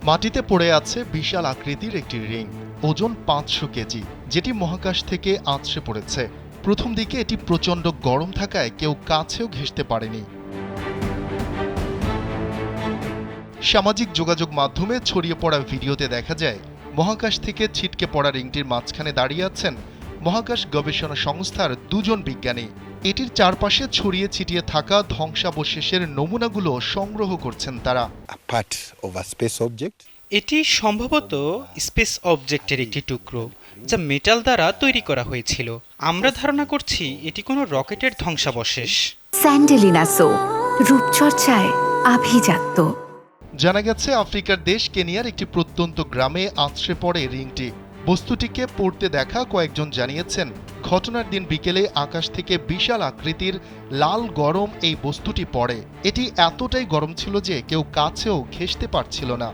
মাটিতে পড়ে আছে বিশাল আকৃতির একটি রিং, ওজন 500 কেজি, যেটি মহাকাশ থেকে আছড়ে পড়েছে। প্রথম দিকে এটি প্রচণ্ড গরম থাকায় কেউ কাছেও ঘেঁষতে পারেনি। সামাজিক যোগাযোগ মাধ্যমে ছড়িয়ে পড়া ভিডিওতে দেখা যায় মহাকাশ থেকে ছিটকে পড়া রিংটির মাঝখানে দাঁড়িয়ে আছেন মহাকাশ গবেষণা সংস্থার দুজন বিজ্ঞানী। এটির চারপাশে ছড়িয়ে ছিটিয়ে থাকা ধ্বংসাবশেষের নমুনাগুলো সংগ্রহ করছেন তারা। এটি সম্ভবত স্পেস অবজেক্টের একটি টুকরো, যা মেটাল দ্বারা তৈরি করা হয়েছিল। আমরা ধারণা করছি এটি কোনো রকেটের ধ্বংসাবশেষ। স্যান্ডেলিনা সো, রূপচর্চায় আভিজাত্য। জানা গেছে আফ্রিকার দেশ কেনিয়ার একটি প্রত্যন্ত গ্রামে আছড়ে পড়ে রিংটি। বস্তুটিকে পড়তে দেখা কয়েকজন জানিয়েছেন ঘটনার দিন বিকেলে আকাশ থেকে বিশাল আকৃতির লাল গরম এই বস্তুটি পড়ে। এটি এতটাই গরম ছিল যে কেউ কাছেও ঘেঁষতে পারছিল না।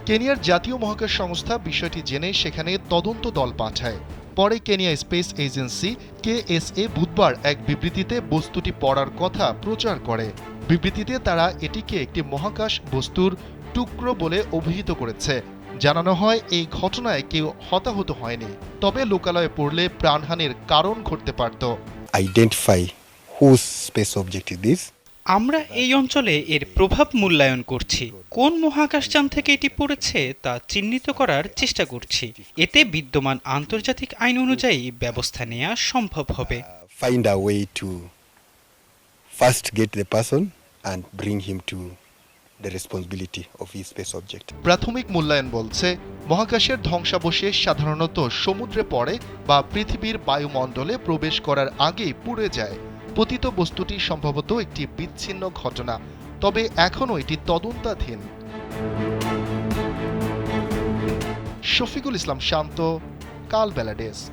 কেনিয়ার জাতীয় মহাকাশ সংস্থা বিষয়টি জেনে সেখানে তদন্ত দল পাঠায়। পরে কেনিয়া স্পেস এজেন্সি KSA বুধবার এক বিবৃতিতে বস্তুটি পড়ার কথা প্রচার করে। বিবৃতিতে তারা এটিকে একটি মহাকাশ বস্তুর টুকরো বলে অভিহিত করেছে। জানানো হয় এই ঘটনায় কেউ হতাহত হয়নি, তবে লোকালয়ে পড়লে প্রাণহানির কারণ ঘটতে পারত। আমরা এই অঞ্চলে এর প্রভাব মূল্যায়ন করছি। কোন মহাকাশযান থেকে এটি পড়েছে তা চিহ্নিত করার চেষ্টা করছি। এতে বিদ্যমান আন্তর্জাতিক আইন অনুযায়ী ব্যবস্থা নেওয়া সম্ভব হবে। প্রাথমিক মূল্যায়ন বলছে মহাকাশের ধ্বংসাবশেষ সাধারণত সমুদ্রে পড়ে বা পৃথিবীর বায়ুমণ্ডলে প্রবেশ করার আগেই পুড়ে যায়। পতিত বস্তুটি সম্ভবত একটি বিচ্ছিন্ন ঘটনা, তবে এখনও এটি তদন্তাধীন। শফিকুল ইসলাম শান্ত, কালবেলা ডেস্ক।